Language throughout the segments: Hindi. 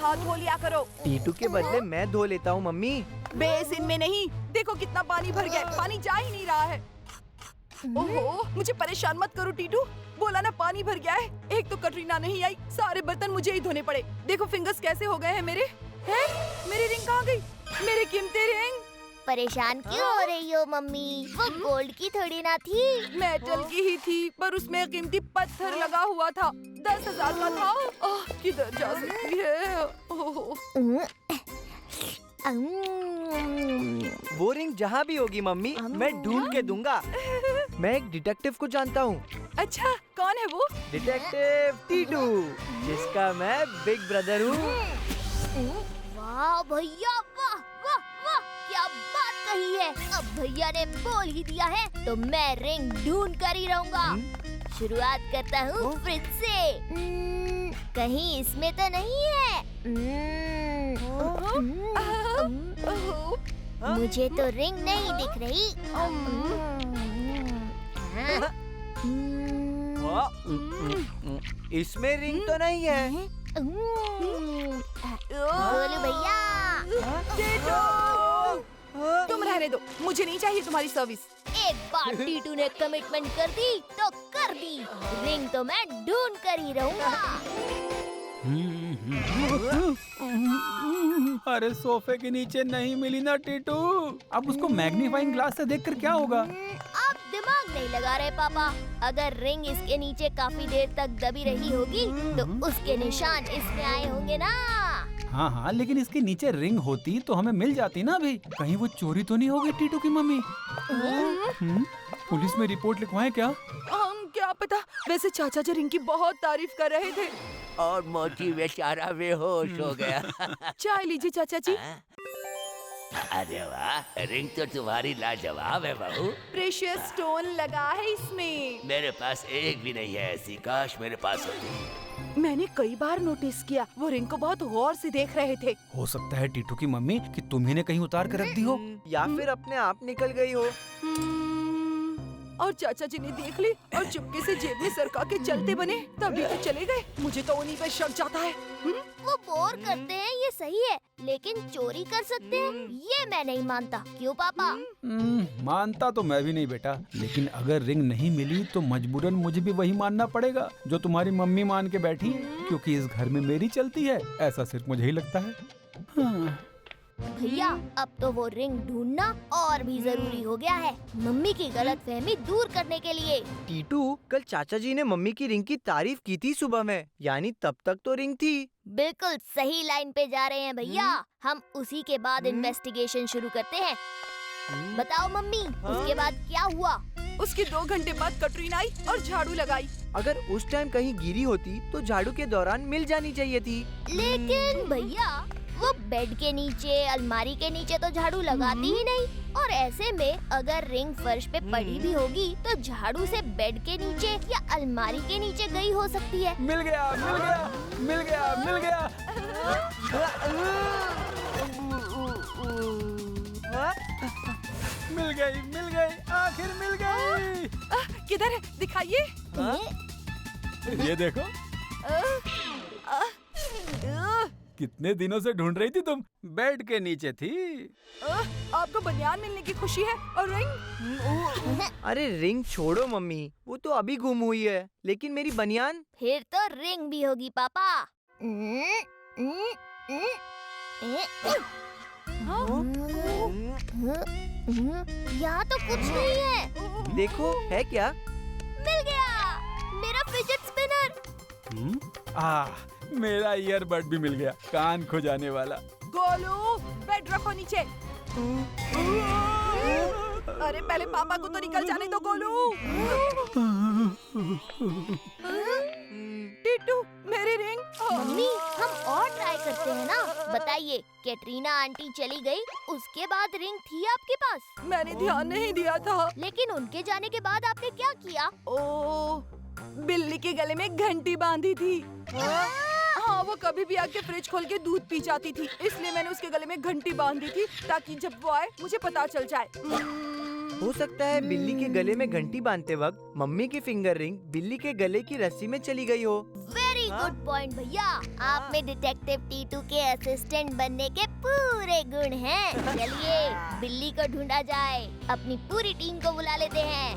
हाथ धो लिया करो। टीटू के बदले मैं धो लेता हूँ मम्मी। बेसिन में नहीं, देखो कितना पानी भर गया है, पानी जा ही नहीं रहा है। ओहो, मुझे परेशान मत करो टीटू, बोला ना पानी भर गया है। एक तो कटरीना नहीं आई, सारे बर्तन मुझे ही धोने पड़े। देखो फिंगर्स कैसे हो गए हैं मेरे। हैं? मेरी रिंग कहाँ गई? मेरी कीमती रिंग। परेशान क्यों हो रही हो मम्मी? वो गोल्ड की थोड़ी ना थी, मेटल की ही थी, पर उसमें कीमती पत्थर लगा हुआ था। 10,000 का था। किधर जा सकती है? ओह। वो रिंग जहाँ भी होगी मम्मी, मैं ढूंढ के दूंगा। मैं एक डिटेक्टिव को जानता हूँ। अच्छा, कौन है वो? डिटेक्टिव टीटू, जिसका मैं बिग ब्रदर हूँ। वाह भैया, वाह वाह वाह, क्या बात कही है। अब भैया ने बोल ही दिया है तो मैं रिंग ढूंढ कर ही रहूंगा। शुरुआत करता हूँ फ्रिज से। कहीं इसमें तो नहीं है। मुझे तो रिंग नहीं दिख रही। इसमें रिंग तो नहीं है। बोलो भैया। तुम रहने दो, मुझे नहीं चाहिए तुम्हारी सर्विस। एक बार टीटू ने कमिटमेंट कर दी तो कर दी। रिंग तो मैं ढूंढ कर ही रहूंगा। अरे सोफे के नीचे नहीं मिली ना टीटू। अब उसको मैग्नीफाइंग ग्लास से देखकर क्या होगा? आप दिमाग नहीं लगा रहे पापा। अगर रिंग इसके नीचे काफी देर तक दबी रही होगी तो उसके निशान इसमें आए होंगे ना। हाँ हाँ, लेकिन इसके नीचे रिंग होती तो हमें मिल जाती ना अभी। कहीं वो चोरी तो नहीं होगी टीटू की मम्मी? पुलिस में रिपोर्ट लिखवाएं क्या? हम क्या पता। वैसे चाचा जी रिंग की बहुत तारीफ कर रहे थे। और मोती बेचारा बेहोश हो गया। चाय लीजिए चाचा जी। अरे वाह, रिंग तो तुम्हारी लाजवाब है बहू। प्रेशियस स्टोन लगा है इसमें। मेरे पास एक भी नहीं है ऐसी, काश मेरे पास होती। मैंने कई बार नोटिस किया, वो रिंग को बहुत गौर से देख रहे थे। हो सकता है टीटू की मम्मी कि तुम्ही ने कहीं उतार कर रख दी हो, या फिर अपने आप निकल गई हो। और चाचा जी ने देख ली और चुपके से जेब में सरका के चलते बने, तभी तो चले गए। मुझे तो उन्हीं पे शक जाता है। वो बोर करते हैं ये सही है, लेकिन चोरी कर सकते हैं ये मैं नहीं मानता। क्यों पापा? मानता तो मैं भी नहीं बेटा, लेकिन अगर रिंग नहीं मिली तो मजबूरन मुझे भी वही मानना पड़ेगा जो तुम्हारी मम्मी मान के बैठी है, क्योंकि इस घर में मेरी चलती है। ऐसा सिर्फ मुझे ही लगता है। भैया अब तो वो रिंग ढूंढना और भी जरूरी हो गया है, मम्मी की गलतफहमी दूर करने के लिए। टीटू, कल चाचा जी ने मम्मी की रिंग की तारीफ की थी सुबह में, यानी तब तक तो रिंग थी। बिल्कुल सही लाइन पे जा रहे हैं भैया। हम उसी के बाद इन्वेस्टिगेशन शुरू करते हैं। बताओ मम्मी, उसके बाद क्या हुआ? उसके 2 घंटे बाद कटरीना आई और झाड़ू लगाई। अगर उस टाइम कहीं गिरी होती तो झाड़ू के दौरान मिल जानी चाहिए थी। लेकिन भैया वो बेड के नीचे, अलमारी के नीचे तो झाड़ू लगाती ही नहीं, और ऐसे में अगर रिंग फर्श पे पड़ी भी होगी तो झाड़ू से बेड के नीचे या अलमारी के नीचे गई हो सकती है। मिल गया, मिल गया, मिल गया, मिल गया। मिल गई, आखिर मिल गई। किधर है? दिखाइए। ये देखो, कितने दिनों से ढूंढ रही थी तुम? बेड के नीचे थी। आपको बनियान मिलने की खुशी है और रिंग? अरे रिंग छोड़ो मम्मी, वो तो अभी गुम हुई है, लेकिन मेरी बनियान। फिर तो रिंग भी होगी पापा। यहाँ तो कुछ नहीं है। देखो, है क्या? मिल गया, मेरा फिजेट स्पिनर। मेरा ईयरबड भी मिल गया, कान खो जाने वाला। गोलू, बेड रखो नीचे। अरे पहले पापा को तो निकल जाने दो गोलू। टीटू, मेरी रिंग। मम्मी, हम और ट्राई करते हैं ना। बताइए, कैटरीना आंटी चली गई, उसके बाद रिंग थी आपके पास? मैंने ध्यान नहीं दिया था। लेकिन उनके जाने के बाद आपने क्या किया? बिल्ली के गले में घंटी बांधी थी। हाँ, वो कभी भी आके फ्रिज खोल के दूध पी जाती थी, इसलिए मैंने उसके गले में घंटी बांधी थी ताकि जब वो आए मुझे पता चल जाए। हो सकता है बिल्ली के गले में घंटी बांधते वक्त मम्मी की फिंगर रिंग बिल्ली के गले की रस्सी में चली गई हो। वेरी गुड पॉइंट भैया। आप में डिटेक्टिव टीटू के असिस्टेंट बनने के पूरे गुण हैं। चलिए बिल्ली को ढूंढा जाए। अपनी पूरी टीम को बुला लेते हैं।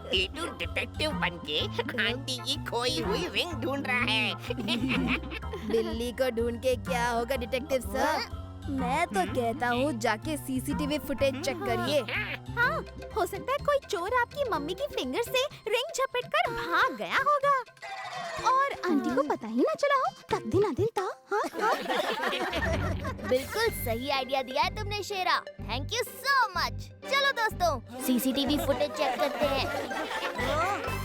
टीटू डिटेक्टिव बनके आंटी की खोई हुई रिंग ढूंढ रहा है। बिल्ली को ढूंढ के क्या होगा डिटेक्टिव सर? मैं तो कहता हूँ जाके सीसीटीवी फुटेज चेक करिए। हाँ, हो सकता है कोई चोर आपकी मम्मी की फिंगर से रिंग झपट कर भाग गया होगा और आंटी को पता ही ना चला हो। तक दिन दिन था। हाँ? बिल्कुल सही आइडिया दिया है तुमने Shera. Thank you so much. चलो दोस्तों सीसीटीवी फुटेज चेक करते हैं।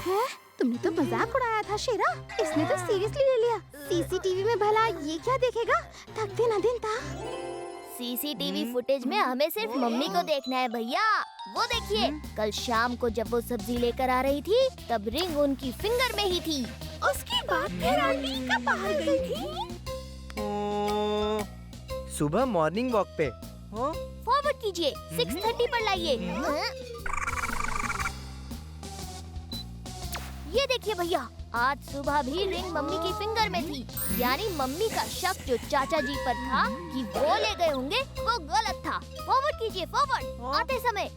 है? तुमने तो मजाक उड़ाया था शेरा। इसने तो सीरियसली ले लिया। सीसीटीवी में भला ये क्या देखेगा? तक दिन था। सीसीटीवी फुटेज में हमें सिर्फ मम्मी को देखना है भैया। वो देखिए, कल शाम को जब वो सब्जी लेकर आ रही थी तब रिंग उनकी फिंगर में ही थी। उसके बाद फिर आंटी कब बाहर गई थी? सुबह मॉर्निंग वॉक पे। फॉरवर्ड कीजिए, 6:30 पर लाइए। ये देखिए भैया, आज सुबह भी रिंग मम्मी की फिंगर में थी। यानी मम्मी का शक जो चाचा जी पर था कि वो ले गए होंगे, वो गलत था। फॉरवर्ड कीजिए, फॉरवर्ड। आते समय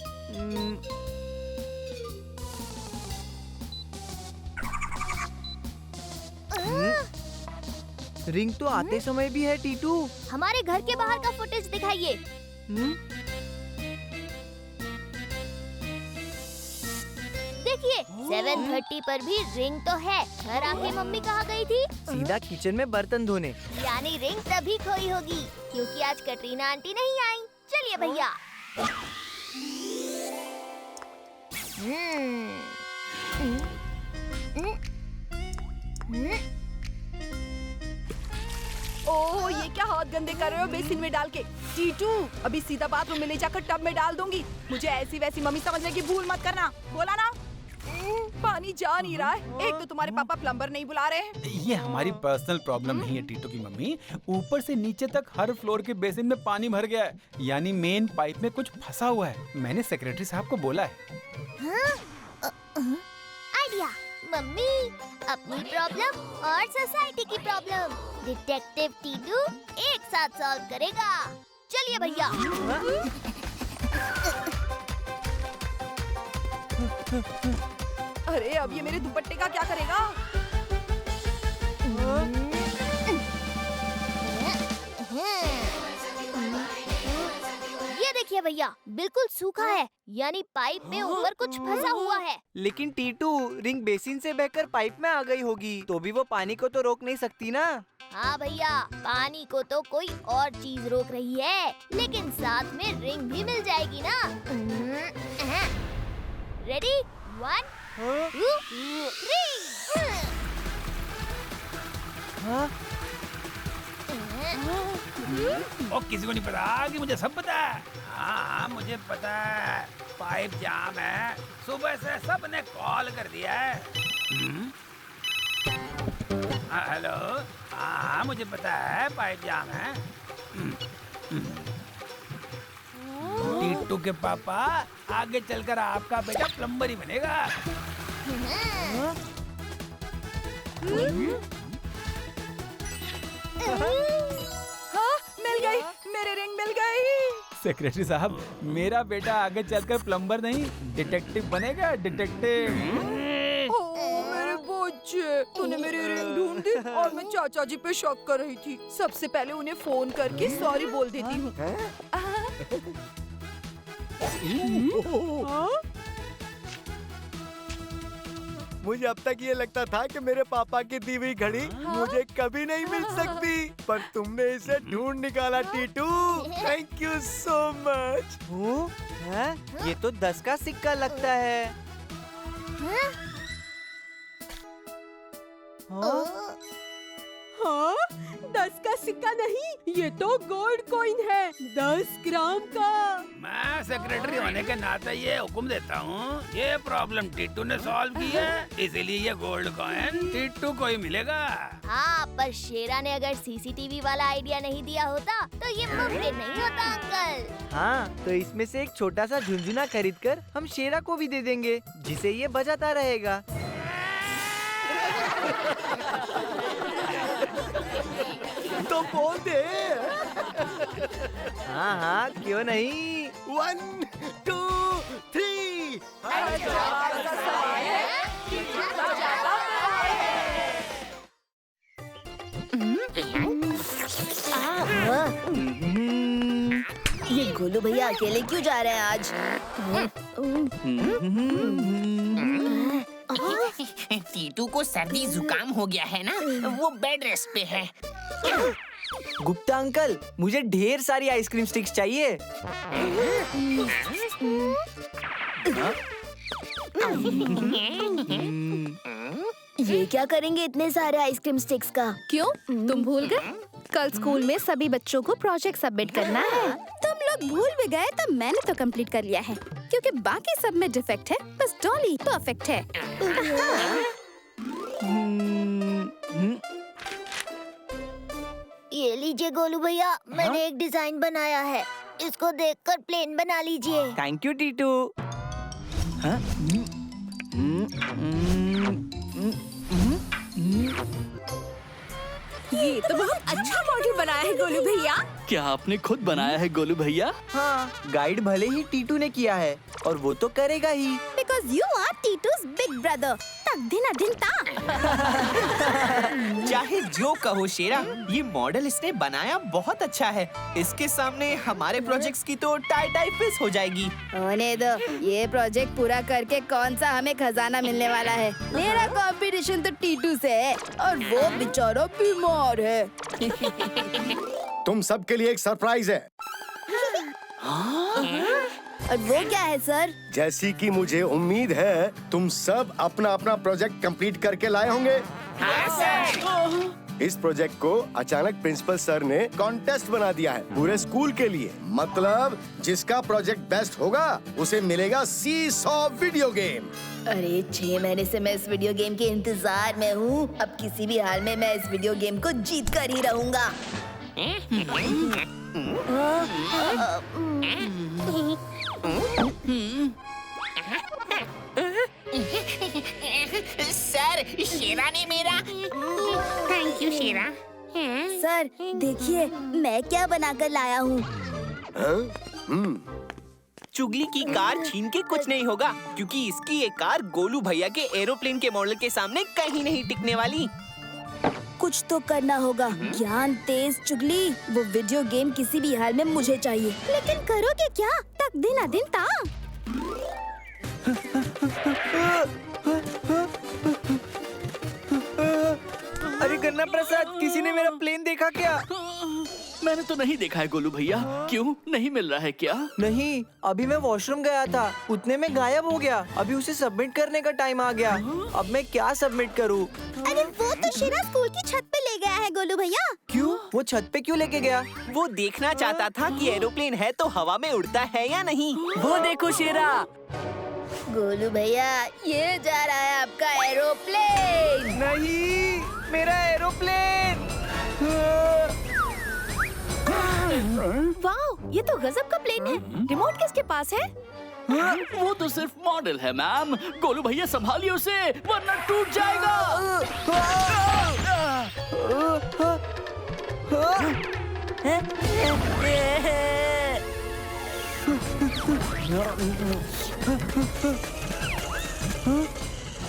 रिंग तो आते समय भी है टीटू। हमारे घर के बाहर का फुटेज दिखाइए। देखिए 7:30 पर भी रिंग तो है। घर आके मम्मी कहाँ गई थी? सीधा किचन में बर्तन धोने। यानी रिंग तभी खोई होगी क्योंकि आज कटरीना आंटी नहीं आई। चलिए भैया। ओह, ये क्या हाथ गंदे कर रहे हो बेसिन में डाल के? टीटू, अभी सीधा बाथरूम में ले जाकर टब में डाल दूंगी। मुझे ऐसी वैसी मम्मी समझने की भूल मत करना। बोला ना? पानी जा नहीं रहा है। एक तो तुम्हारे पापा प्लम्बर नहीं बुला रहे हैं। ये हमारी पर्सनल प्रॉब्लम नहीं है टीटू की मम्मी। ऊपर से नीचे तक हर फ्लोर के बेसिन में पानी भर गया है। यानी मेन पाइप में कुछ फंसा हुआ है। मैंने सेक्रेटरी साहब को बोला है। आइडिया। मम्मी, अपनी प्रॉब्लम और सोसाइटी की प्रॉब्लम डिटेक्टिव टीटू एक साथ सॉल्व करेगा। चलिए भैया। अरे अब ये मेरे दुपट्टे का क्या करेगा? ये देखिए भैया, बिल्कुल सूखा है। यानी पाइप में ऊपर कुछ फंसा हुआ है। लेकिन टीटू, रिंग बेसिन से बहकर पाइप में आ गई होगी, तो भी वो पानी को तो रोक नहीं सकती ना। हाँ भैया, पानी को तो कोई और चीज रोक रही है, लेकिन साथ में रिंग भी मिल जाएगी ना। रेडी? 1 2 3। और किसी को नहीं पता कि मुझे सब पता है। हाँ, मुझे पता है। पाइप जाम है। सुबह से सबने कॉल कर दिया है। हेलो। हाँ, मुझे पता है पाइप जाम है। टीटू के पापा, आगे चलकर आपका बेटा प्लम्बर ही बनेगा। हाँ, मिल गई। मेरे रिंग मिल गई। सेक्रेटरी साहब, मेरा बेटा आगे चलकर प्लम्बर नहीं डिटेक्टिव बनेगा। डिटेक्टिव। ओह मेरे बच्चे, तूने मेरी रिंग ढूंढ दी और मैं चाचा जी पे शक कर रही थी। सबसे पहले उन्हें फोन करके सॉरी बोल देती हूँ। मुझे अब तक ये लगता था कि मेरे पापा की दी हुई घड़ी मुझे कभी नहीं मिल सकती, पर तुमने इसे ढूंढ निकाला Titu. Thank you so much. ये तो 10 का सिक्का लगता है। हाँ, 10 का सिक्का नहीं, ये तो गोल्ड कॉइन है, 10 ग्राम का। मैं सेक्रेटरी होने के नाते ये हुक्म देता हूँ, ये प्रॉब्लम टीटू ने सॉल्व की है, इसीलिए ये गोल्ड कॉइन टीटू को ही मिलेगा। हाँ, पर शेरा ने अगर सीसीटीवी वाला आइडिया नहीं दिया होता तो ये मुमकिन नहीं होता अंकल। हाँ, तो इसमें से एक छोटा सा झुनझुना खरीद कर हम शेरा को भी दे देंगे, जिसे ये बजाता रहेगा। तो बोल दे। हाँ हाँ, क्यों नहीं। 1 2 3। ये गोलू भैया अकेले क्यों जा रहे हैं आज? टीटू को सर्दी जुकाम हो गया है ना, वो बेड रेस्ट पे है। गुप्ता अंकल, मुझे ढेर सारी आइसक्रीम स्टिक्स चाहिए। ये क्या करेंगे इतने सारे आइसक्रीम स्टिक्स का? क्यों, तुम भूल गए? कल स्कूल में सभी बच्चों को प्रोजेक्ट सबमिट करना है। तुम लोग भूल भी गए तो मैंने तो कंप्लीट कर लिया है, क्योंकि बाकी सब में डिफेक्ट है, बस डॉली परफेक्ट है। ये लीजिए गोलू भैया, मैंने एक डिजाइन बनाया है, इसको देखकर प्लेन बना लीजिए। Thank you Titu. हाँ? ये तो बहुत अच्छा मॉडल बनाया है गोलू भैया। क्या आपने खुद बनाया है गोलू भैया? हाँ, गाइड भले ही टीटू ने किया है और वो तो करेगा ही। Because you are Titu's big brother. तकदीना दिन ता। चाहे जो कहो शेरा, ये मॉडल इसने बनाया बहुत अच्छा है। इसके सामने हमारे प्रोजेक्ट्स की तो टाई फिस हो जाएगी। होने दो, ये प्रोजेक्ट पूरा करके कौन सा हमें खजाना मिलने वाला है। मेरा कंपटीशन तो टीटू से है और वो बेचारा बीमार है। तुम सबके लिए एक सरप्राइज है। और वो क्या है सर? जैसी कि मुझे उम्मीद है तुम सब अपना अपना प्रोजेक्ट कंप्लीट करके लाए होंगे। हाँ सर। इस प्रोजेक्ट को अचानक प्रिंसिपल सर ने कॉन्टेस्ट बना दिया है पूरे स्कूल के लिए। मतलब जिसका प्रोजेक्ट बेस्ट होगा उसे मिलेगा सीसॉ वीडियो गेम। अरे 6 महीने से मैं इस वीडियो गेम के इंतजार में हूँ। अब किसी भी हाल में मैं इस वीडियो गेम को जीत कर ही रहूँगा। सर, शेरा ने मेरा। Thank you Shera. सर देखिए, मैं क्या बनाकर लाया हूँ। चुगली की कार छीन के कुछ नहीं होगा, क्योंकि इसकी ये कार गोलू भैया के एरोप्लेन के मॉडल के सामने कहीं नहीं टिकने वाली। कुछ तो करना होगा। ज्ञान तेज चुगली, वो वीडियो गेम किसी भी हाल में मुझे चाहिए। लेकिन करोगे क्या? तकदीना दिन ता। अरे गन्ना प्रसाद, किसी ने मेरा प्लेन देखा क्या? मैंने तो नहीं देखा है गोलू भैया। क्यों, नहीं मिल रहा है क्या? नहीं, अभी मैं वॉशरूम गया था, उतने में गायब हो गया। अभी उसे सबमिट करने का टाइम आ गया। अब मैं क्या सबमिट करूँ? अरे वो तो शेरा स्कूल की छत पे ले गया है गोलू भैया। क्यों? वो छत पे क्यों लेके गया? वो देखना चाहता था कि एरोप्लेन है तो हवा में उड़ता है या नहीं। वो देखो शेरा। गोलू भैया, ये जा रहा है आपका एरोप्लेन। नहीं, मेरा एरोप्लेन। वाह, ये तो गजब का प्लेन है। रिमोट किसके पास है? वो तो सिर्फ मॉडल है मैम। गोलू भैया संभालिए उसे, वरना टूट जाएगा।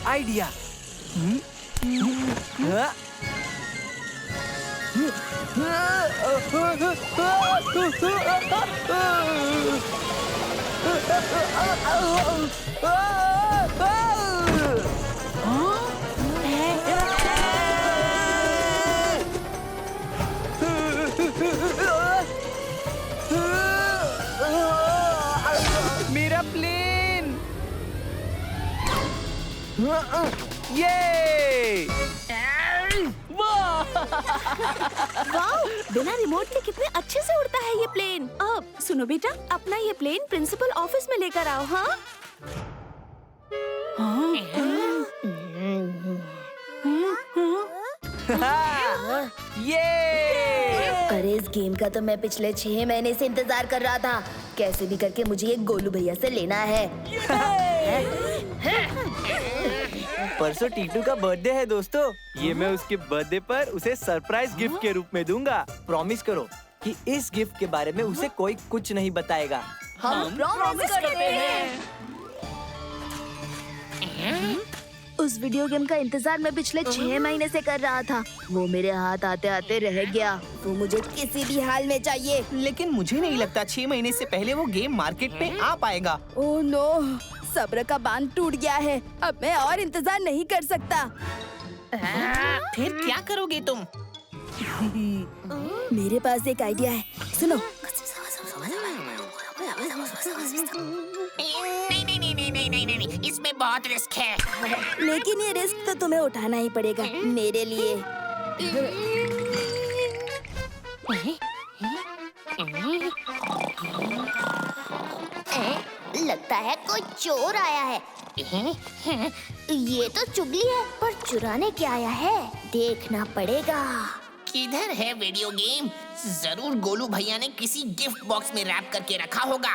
आइडिया। ये वाह! वाओ, बिना रिमोट के कितने अच्छे से उड़ता है ये प्लेन। अब सुनो बेटा, अपना ये प्लेन प्रिंसिपल ऑफिस में लेकर आओ। हाँ ये अरे इस गेम का तो मैं पिछले 6 महीने से इंतजार कर रहा था। कैसे भी करके मुझे ये गोलू भैया से लेना है। परसों टीटू का बर्थडे है दोस्तों। ये मैं उसके बर्थडे पर उसे सरप्राइज गिफ्ट के रूप में दूंगा। प्रॉमिस करो कि इस गिफ्ट के बारे में उसे कोई कुछ नहीं बताएगा। हम प्रॉमिस करते हैं। उस वीडियो गेम का इंतजार मैं पिछले 6 महीने से कर रहा था। वो मेरे हाथ आते आते रह गया। वो मुझे किसी भी हाल में चाहिए। लेकिन मुझे नहीं लगता 6 महीने से पहले वो गेम मार्केट में आ पाएगा। ओह नो, सब्र का बांध टूट गया है। अब मैं और इंतजार नहीं कर सकता। फिर क्या करोगे तुम? मेरे पास एक आइडिया है, सुनो। नहीं, इसमें बहुत रिस्क है। लेकिन ये रिस्क तो तुम्हें उठाना ही पड़ेगा मेरे लिए। लगता है कोई चोर आया है। ये तो चुगली है, पर चुराने क्या आया है देखना पड़ेगा। किधर है वीडियो गेम? जरूर गोलू भैया ने किसी गिफ्ट बॉक्स में रैप करके रखा होगा।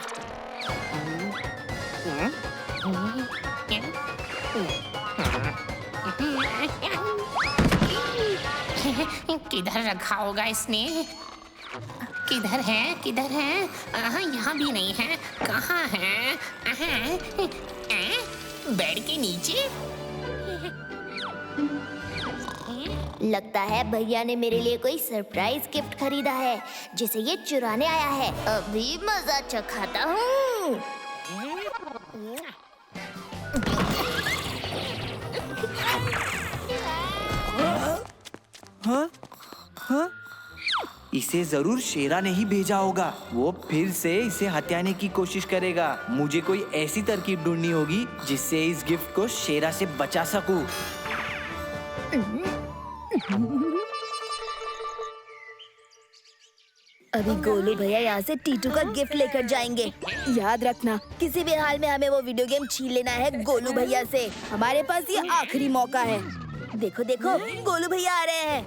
किधर रखा होगा इसने? किधर है? किधर है? यहाँ भी नहीं है। कहाँ है? बेड के नीचे? लगता है भैया ने मेरे लिए कोई सरप्राइज गिफ्ट खरीदा है जिसे ये चुराने आया है। अभी मजा चखाता हूँ। हाँ? हाँ? इसे जरूर शेरा ने ही भेजा होगा। वो फिर से इसे हत्याने की कोशिश करेगा। मुझे कोई ऐसी तरकीब ढूंढनी होगी जिससे इस गिफ्ट को शेरा से बचा सकूं। अभी गोलू भैया यहाँ से टीटू का गिफ्ट लेकर जाएंगे। याद रखना, किसी भी हाल में हमें वो वीडियो गेम छीन लेना है गोलू भैया से। हमारे पास ये आखिरी मौका है। देखो देखो, गोलू भैया आ रहे हैं।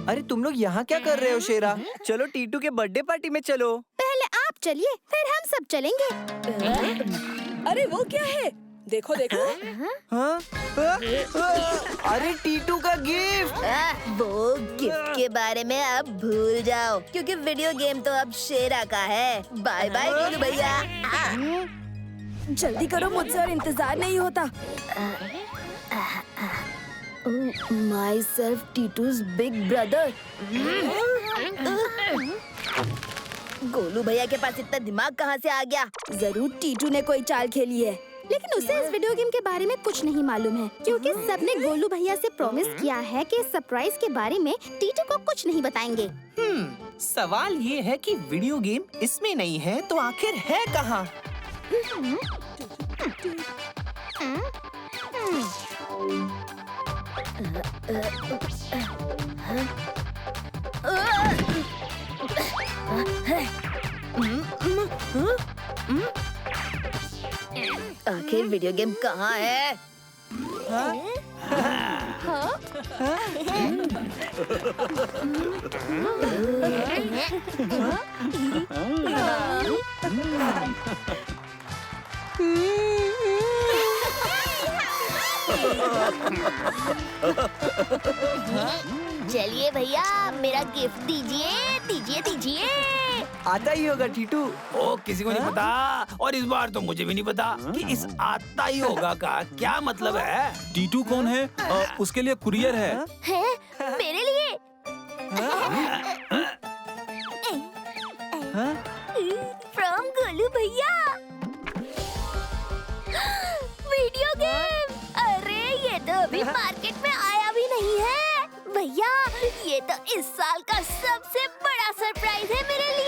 अरे तुम लोग यहाँ क्या कर रहे हो शेरा? चलो टीटू के बर्थडे पार्टी में चलो। पहले आप चलिए, फिर हम सब चलेंगे। अरे वो क्या है? देखो देखो। हाँ? अरे टीटू का गिफ्ट। वो गिफ्ट के बारे में अब भूल जाओ, क्योंकि वीडियो गेम तो अब शेरा का है। बाय बाय गोलू भैया। जल्दी करो, मुझसे और इंतजार नहीं होता। माई सेल्फ टीटूज बिग ब्रदर। गोलू भैया के पास इतना दिमाग कहाँ से आ गया? जरूर टीटू ने कोई चाल खेली है, लेकिन उसे इस वीडियो गेम के बारे में कुछ नहीं मालूम है, क्योंकि सबने गोलू भैया से प्रॉमिस किया है कि सरप्राइज के बारे में टीटू को कुछ नहीं बताएंगे। सवाल ये है कि वीडियो गेम इसमें नहीं है तो आखिर है कहाँ? आखिर वीडियो गेम कहाँ है? चलिए भैया, मेरा गिफ्ट दीजिए दीजिए दीजिए। आता ही होगा टीटू। ओ, किसी को नहीं पता, और इस बार तो मुझे भी नहीं पता कि इस आता ही होगा का क्या मतलब है। टीटू कौन है? उसके लिए कुरियर है। है मेरे लिए। फ्रॉम गोलू भैया। Video game. अरे ये तो अभी मार्केट में आया भी नहीं है। भैया, ये तो इस साल का सबसे बड़ा सरप्राइज है मेरे लिए।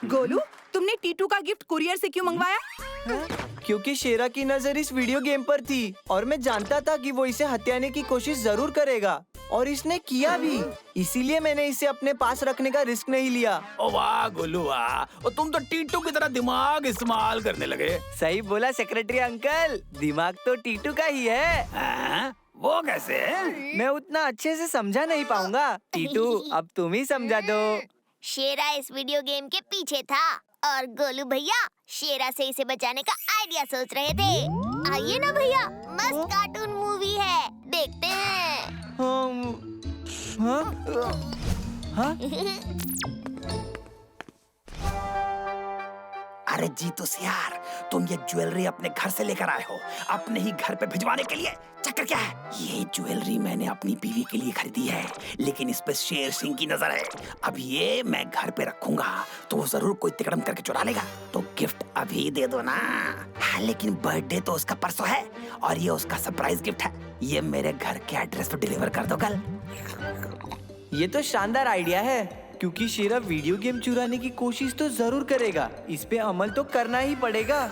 गोलू, तुम तुमने टीटू का गिफ्ट कुरियर से क्यों मंगवाया? क्योंकि शेरा की नजर इस वीडियो गेम पर थी और मैं जानता था कि वो इसे हत्याने की कोशिश जरूर करेगा और इसने किया भी। इसीलिए मैंने इसे अपने पास रखने का रिस्क नहीं लिया। ओ वाह गोलू वाह, तुम तो टीटू की तरह दिमाग इस्तेमाल करने लगे। सही बोला सेक्रेटरी अंकल, दिमाग तो टीटू का ही है। हाँ? वो कैसे? मैं उतना अच्छे से समझा नहीं पाऊंगा। टीटू अब तुम ही समझा दो। शेरा इस वीडियो गेम के पीछे था और गोलू भैया शेरा से इसे बचाने का आइडिया सोच रहे थे। आइए ना भैया, मस्त कार्टून मूवी है, देखते हैं। हाँ? अरे जीतूस यार, तुम ये ज्वेलरी अपने घर से लेकर आए हो, अपने ही घर पे भिजवाने के लिए। चक्कर क्या है? ये ज्वेलरी मैंने अपनी बीवी के लिए खरीदी है, लेकिन इस पे शेर सिंह की नजर है। अब ये मैं घर पे रखूंगा तो वो जरूर कोई तिकड़म करके चुरा लेगा। तो गिफ्ट अभी दे दो ना। हाँ, लेकिन बर्थडे तो उसका परसों है और ये उसका सरप्राइज गिफ्ट है। ये मेरे घर के एड्रेस पे डिलीवर कर दो कल। ये तो शानदार आइडिया है, क्योंकि शेरा वीडियो गेम चुराने की कोशिश तो जरूर करेगा। इस पे अमल तो करना ही पड़ेगा।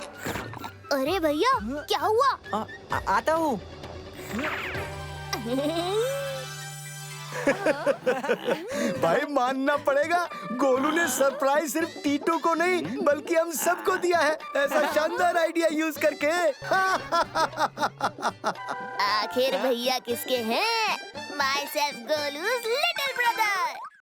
अरे भैया, क्या हुआ? आता हूँ। भाई मानना पड़ेगा, गोलू ने सरप्राइज सिर्फ टीटू को नहीं बल्कि हम सबको दिया है, ऐसा शानदार आइडिया यूज करके। आखिर भैया किसके हैं? My self Golu's little brother.